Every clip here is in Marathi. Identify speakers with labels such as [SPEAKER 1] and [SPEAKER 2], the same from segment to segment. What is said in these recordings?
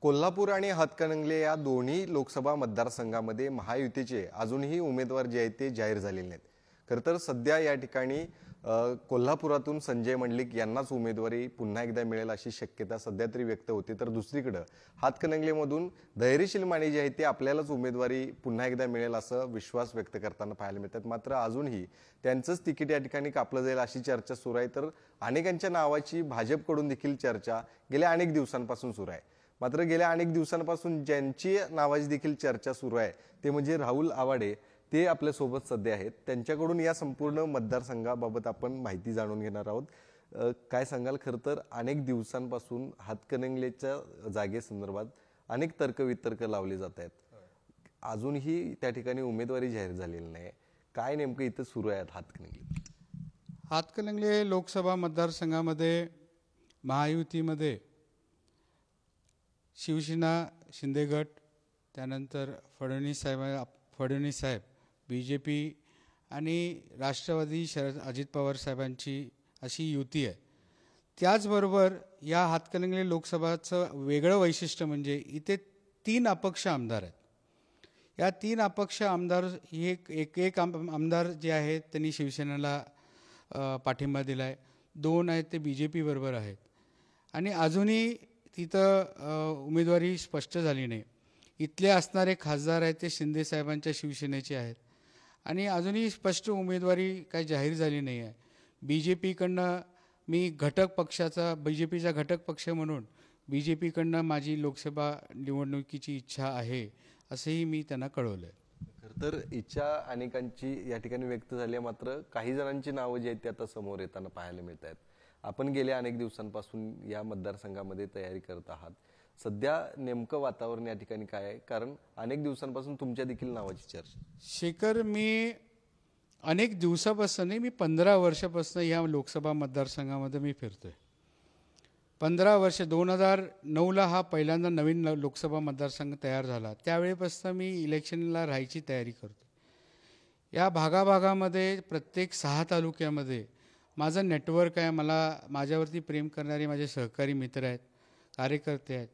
[SPEAKER 1] कोल्हापूर आणि हातकणंगले या दोन्ही लोकसभा मतदारसंघामध्ये महायुतीचे अजूनही उमेदवार जे आहेत ते जाहीर झालेले नाहीत। खरं तर सध्या या ठिकाणी कोल्हापुरातून संजय मंडलिक यांनाच उमेदवारी पुन्हा एकदा मिळेल अशी शक्यता सध्या तरी व्यक्त होते। तर दुसरीकडे हातकणंगलेमधून धैर्यशील माने जे आहेत ते आपल्यालाच उमेदवारी पुन्हा एकदा मिळेल असं विश्वास व्यक्त करताना पाहायला मिळतात। मात्र अजूनही त्यांचंच तिकीट या ठिकाणी कापलं जाईल अशी चर्चा सुरू आहे। तर अनेकांच्या नावाची भाजपकडून देखील चर्चा गेल्या अनेक दिवसांपासून सुरू आहे। मात्र गेल्या अनेक दिवसांपासून ज्यांची नावाची देखील चर्चा सुरू आहे ते म्हणजे राहुल आवाडे, ते आपल्या सोबत सध्या आहेत। त्यांच्याकडून या संपूर्ण मतदारसंघाबाबत आपण माहिती जाणून घेणार आहोत। काय सांगाल? खरं तर अनेक दिवसांपासून हातकणंगलेच्या जागेसंदर्भात अनेक तर्कवितर्क लावले जात आहेत, अजूनही त्या ठिकाणी उमेदवारी जाहीर झालेली नाही। काय नेमकं इथं सुरू आहे
[SPEAKER 2] हातकणंगले लोकसभा मतदारसंघामध्ये महायुतीमध्ये शिवसेना शिंदे गट, त्यानंतर फडणवीस साहेब, बीजेपी आणि राष्ट्रवादी शरद अजित पवार साहेबांची अशी युती आहे। त्याचबरोबर या हातकणंगले लोकसभाचं वेगळं वैशिष्ट्य म्हणजे इथे 3 अपक्ष आमदार आहेत। या 3 अपक्ष आमदार एक आमदार जे आहेत त्यांनी शिवसेनेला पाठिंबा दिला आहे, 2 आहेत ते बीजेपी बरोबर आहेत आणि अजूनही तिथं उमेदवारी स्पष्ट झाली नाही। इथले असणारे खासदार आहेत ते शिंदे साहेबांच्या शिवसेनेचे आहेत आणि अजूनही स्पष्ट उमेदवारी काही जाहीर झाली नाही आहे। बीजेपीकडनं मी बीजेपीचा घटक पक्ष म्हणून बीजेपीकडनं माझी लोकसभा निवडणुकीची इच्छा आहे असंही मी त्यांना कळवलं आहे।
[SPEAKER 1] खरं तर इच्छा अनेकांची या ठिकाणी व्यक्त झाली आहे, मात्र काही जणांची नावं जी आहेत ते आता समोर येताना पाहायला मिळत आहेत। आपण गेल्या अनेक दिवसांपासून या मतदारसंघामध्ये तयारी करत आहात। सध्या नेमकं वातावरण या ठिकाणी काय आहे? कारण अनेक दिवसांपासून तुमच्या देखील नावाची चर्चा।
[SPEAKER 2] शेखर, मी अनेक दिवसापासून नाही, मी 15 वर्षापासून या लोकसभा मतदारसंघामध्ये मी फिरतोय। 15 वर्ष, 2009ला हा पहिल्यांदा नवीन लोकसभा मतदारसंघ तयार झाला, त्यावेळेपासून मी इलेक्शनला राहायची तयारी करतो। या भागाभागामध्ये प्रत्येक 6 तालुक्यामध्ये माझं नेटवर्क आहे। माझ्यावरती प्रेम करणारे माझे सहकारी मित्र आहेत, कार्यकर्ते आहेत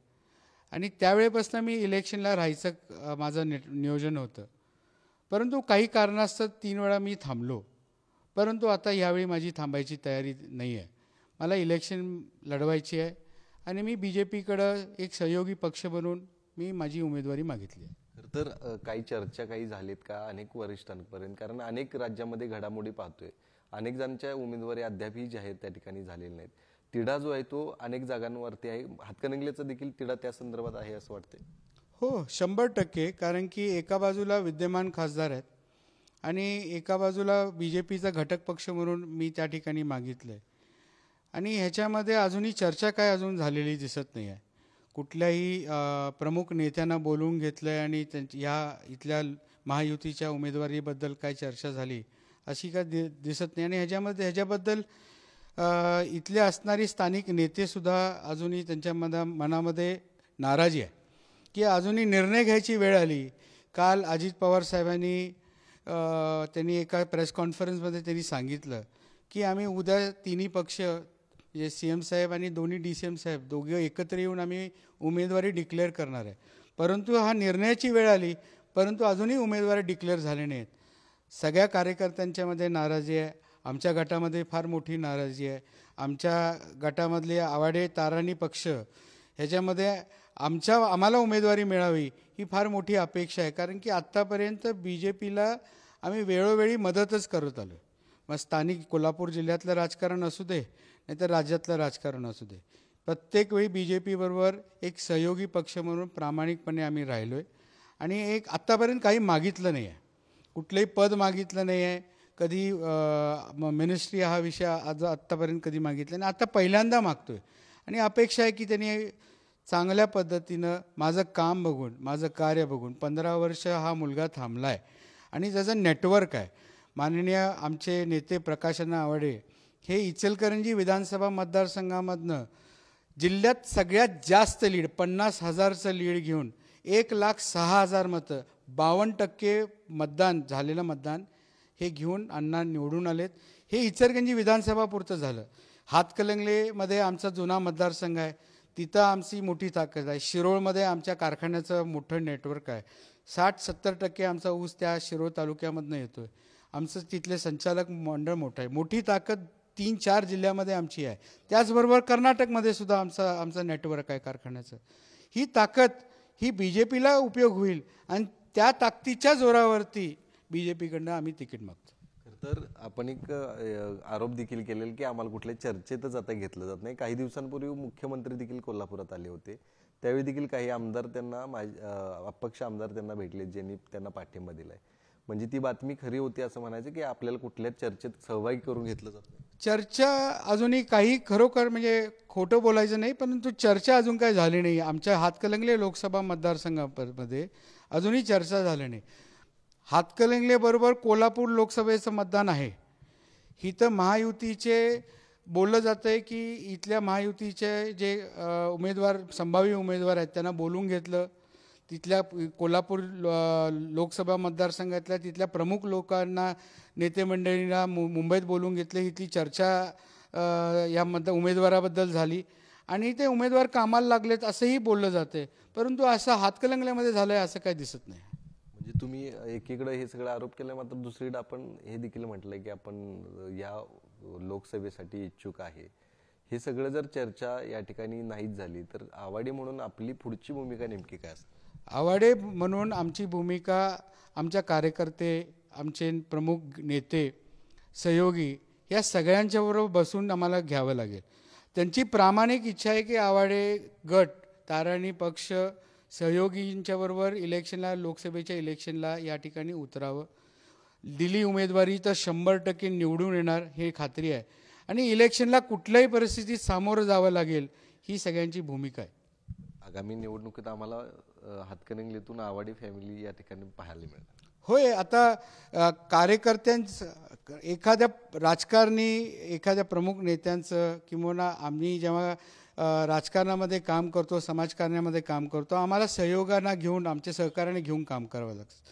[SPEAKER 2] आणि त्यावेळेपासून मी इलेक्शनला राहायचं माझं नियोजन होतं। परंतु काही कारणास्तव 3 वेळा मी थांबलो, परंतु आता यावेळी माझी थांबायची तयारी नाही आहे। मला इलेक्शन लढवायची आहे आणि मी बीजेपीकडं एक सहयोगी पक्ष बनून मी माझी उमेदवारी मागितली आहे।
[SPEAKER 1] खरं तर काही चर्चा झालीत का अनेक वरिष्ठांपर्यंत? कारण अनेक राज्यामध्ये घडामोडी पाहतोय, अनेक जणांच्या उमेदवारी अद्यापही जाहीर त्या ठिकाणी झालेल्या नाहीत। तिढा जो आहे तो अनेक जागांवरती आहे। हातकणंगलेचा देखील तिढा त्या संदर्भात आहे असं वाटतंय?
[SPEAKER 2] हो, 100%। कारण की एका बाजूला विद्यमान खासदार आहेत आणि एका बाजूला बीजेपीचा घटक पक्ष म्हणून मी त्या ठिकाणी मागितलं आहे आणि ह्याच्यामध्ये अजूनही चर्चा काय अजून झालेली दिसत नाही आहे। कुठल्याही प्रमुख नेत्यांना बोलवून घेतलं आहे आणि इथल्या महायुतीच्या उमेदवारीबद्दल काय चर्चा झाली अशी काय दिसत नाही आणि ह्याच्याबद्दल इथले असणारी स्थानिक नेतेसुद्धा अजूनही त्यांच्या मनामध्ये नाराजी आहे की अजूनही निर्णय घ्यायची वेळ आली। काल अजित पवार साहेबांनी त्यांनी एका प्रेस कॉन्फरन्समध्ये त्यांनी सांगितलं की आम्ही उद्या तिन्ही पक्ष जे CM साहेब आणि दोन्ही DCM साहेब दोघे एकत्र येऊन आम्ही उमेदवारी डिक्लेअर करणार आहे। परंतु हा निर्णयाची वेळ आली, परंतु अजूनही उमेदवारी डिक्लेअर झाले नाहीत। सगळ्या कार्यकर्त्यांच्यामध्ये नाराजी आहे, आमच्या गटामध्ये फार मोठी नाराजी आहे। आमच्या गटामधले आवाडे ताराणी पक्ष ह्याच्यामध्ये आम्हाला उमेदवारी मिळावी ही फार मोठी अपेक्षा आहे। कारण की आत्तापर्यंत बीजेपीला आम्ही वेळोवेळी मदतच करत आलो। मग स्थानिक कोल्हापूर जिल्ह्यातलं राजकारण असू दे नाहीतर राज्यातलं राजकारण असू दे, प्रत्येक वेळी बीजेपी बरोबर एक सहयोगी पक्ष म्हणून प्रामाणिकपणे आम्ही राहिलो आहे आणि आत्तापर्यंत काही मागितलं नाही आहे, कुठलंही पद मागितलं नाही आहे, कधी मिनिस्ट्री हा विषय आत्तापर्यंत कधी मागितला नाही। आता पहिल्यांदा मागतोय आणि अपेक्षा आहे की त्यांनी चांगल्या पद्धतीनं माझं काम बघून, माझं कार्य बघून 15 वर्ष हा मुलगा थांबला आहे आणि त्याचं नेटवर्क आहे। माननीय आमचे नेते प्रकाशअण्णा आवाडे हे इचलकरंजी विधानसभा मतदारसंघामधनं जिल्ह्यात सगळ्यात जास्त लीड 50,000चं लीड घेऊन 1,06,000 मतं, 52% मतदान झालेलं मतदान हे घेऊन अण्णा निवडून आलेत। हे इचलकरंजी विधानसभा पुरतं झालं। हातकणंगलेमध्ये आमचा जुना मतदारसंघ आहे, तिथं आमची मोठी ताकद आहे. शिरोळमध्ये आमच्या कारखान्याचं मोठं नेटवर्क आहे. 60-70% आमचा ऊस त्या शिरोळ तालुक्यामधनं येतोय. आमचं तिथले संचालक मंडळ मोठं आहे. मोठी ताकद 3-4 जिल्ह्यामध्ये आमची आहे. त्याचबरोबर कर्नाटकमध्ये सुद्धा आमचं नेटवर्क आहे कारखान्याचं. ही ताकद ही BJPला उपयोग होईल आणि त्या ताकदीच्या जोरावरती BJPकडनं आम्ही तिकीट मागतो.
[SPEAKER 1] तर आपण एक आरोप देखील केलेला की आम्हाला कुठल्या चर्चेतच आता घेतलं जात नाही. काही दिवसांपूर्वी मुख्यमंत्री देखील कोल्हापुरात आले होते. त्यावेळी देखील काही आमदार त्यांना अपक्ष आमदार त्यांना भेटले ज्यांनी त्यांना पाठिंबा दिलाय. म्हणजे ती बातमी खरी होती असं म्हणायचं की आपल्याला कुठल्या चर्चेत सहभागी करून घेतलं जात नाही.
[SPEAKER 2] चर्चा अजूनही काही खरोखर म्हणजे खोटं बोलायचं नाही, परंतु चर्चा अजून काय झाली नाही. आमच्या हातकणंगले लोकसभा मतदारसंघामध्ये अजूनही चर्चा झाली नाही. हातकणंगलेबरोबर कोल्हापूर लोकसभेचं मतदान आहे. इथं महायुतीचे बोललं जातं आहे की इथल्या महायुतीचे जे संभाव्य उमेदवार आहेत त्यांना बोलून घेतलं. तिथल्या कोल्हापूर लोकसभा मतदारसंघातल्या तिथल्या प्रमुख लोकांना नेते मंडळींना मुंबईत बोलून घेतले. इथली चर्चा या उमेदवाराबद्दल झाली आणि ते उमेदवार कामाला लागलेत असंही बोललं जाते. परंतु असं हातकणंगल्यामध्ये झालं आहे असं काही दिसत नाही.
[SPEAKER 1] म्हणजे तुम्ही एकीकडे हे सगळे आरोप केले, मात्र दुसरीकडे आपण हे देखील म्हटलंय की आपण या लोकसभेसाठी इच्छुक आहे. हे सगळं जर चर्चा या ठिकाणी नाहीच झाली तर आवाडे म्हणून आपली पुढची भूमिका नेमकी काय असते?
[SPEAKER 2] आवाडे म्हणून आमची भूमिका आमच्या कार्यकर्ते, आमचे प्रमुख नेते, सहयोगी या सगळ्यांच्याबरोबर बसून आम्हाला घ्यावं लागेल. त्यांची प्रामाणिक इच्छा आहे की आवाडे गट, ताराणी पक्ष सहयोगींच्याबरोबर लोकसभेच्या इलेक्शनला या ठिकाणी उतरावं. दिली उमेदवारी तर 100% निवडून येणार हे खात्री आहे आणि इलेक्शनला कुठल्याही परिस्थितीत सामोरं जावं लागेल ही सगळ्यांची भूमिका आहे.
[SPEAKER 1] आगामी निवडणुकीत आम्हाला हातकणंगलेतून आवाडे फॅमिली या ठिकाणी पाहायला मिळणार.
[SPEAKER 2] होय, आता कार्यकर्त्यांचं एखाद्या राजकारणी एखाद्या प्रमुख नेत्यांचं किंवा आम्ही जेव्हा राजकारणामध्ये काम करतो, समाजकारणामध्ये काम करतो, आम्हाला सहयोगांना घेऊन आमच्या सहकार्याने घेऊन काम करावं लागतं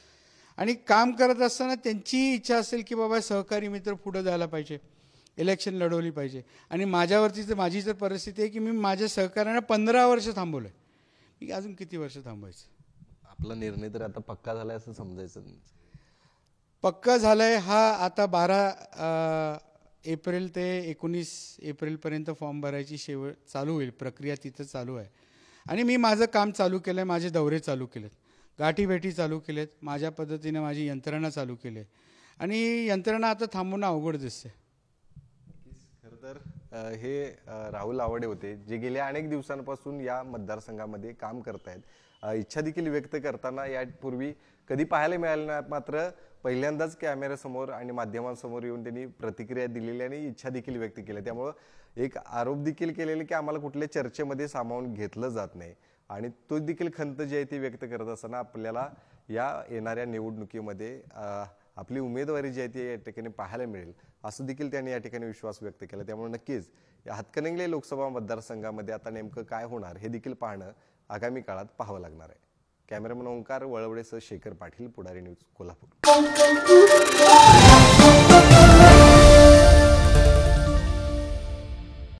[SPEAKER 2] आणि काम करत असताना त्यांची इच्छा असेल की बाबा सहकारी मित्र पुढे जायला पाहिजे, इलेक्शन लढवली पाहिजे. आणि माझी तर परिस्थिती आहे की मी माझ्या सहकार्यानं 15 वर्ष थांबवलं आहे. मी अजून किती वर्ष थांबायचं?
[SPEAKER 1] आपला निर्णय तर आता पक्का झालाय असं समजायचं?
[SPEAKER 2] पक्का झालाय हा आता 12 एप्रिल ते 19 एप्रिलपर्यंत फॉर्म भरायची चालू होईल. प्रक्रिया तिथं चालू आहे आणि मी माझं काम चालू केलं आहे. माझे दौरे चालू केलेत, गाठीभेटी चालू केलेत, माझ्या पद्धतीने माझी यंत्रणा चालू केली आहे आणि यंत्रणा आता थांबवणं अवघड दिसते.
[SPEAKER 1] खरं तर हे राहुल आवाडे होते जे गेल्या अनेक दिवसांपासून या मतदारसंघामध्ये काम करतायत. इच्छा देखील व्यक्त करताना यापूर्वी कधी पाहायला मिळालं नाही, मात्र पहिल्यांदाच कॅमेऱ्यासमोर आणि माध्यमांसमोर येऊन त्यांनी प्रतिक्रिया दिलेली आणि इच्छा देखील व्यक्त केली. त्यामुळं एक आरोप देखील केलेले की आम्हाला कुठल्या चर्चेमध्ये सामावून घेतलं जात नाही आणि तो देखील खंत जी आहे ती व्यक्त करत असताना आपल्याला या येणाऱ्या निवडणुकीमध्ये आपली उमेदवारी जी आहे ती या ठिकाणी पाहायला मिळेल असं देखील त्यांनी या ठिकाणी विश्वास व्यक्त केला. त्यामुळे नक्कीच या हातकणंगले लोकसभा मतदारसंघामध्ये आता नेमकं काय होणार हे देखील पाहणं आगामी काळात पाहावं लागणार आहे. कॅमेरामन ओंकार वळवडेसह शेखर पाटील, पुढारी न्यूज, कोल्हापूर.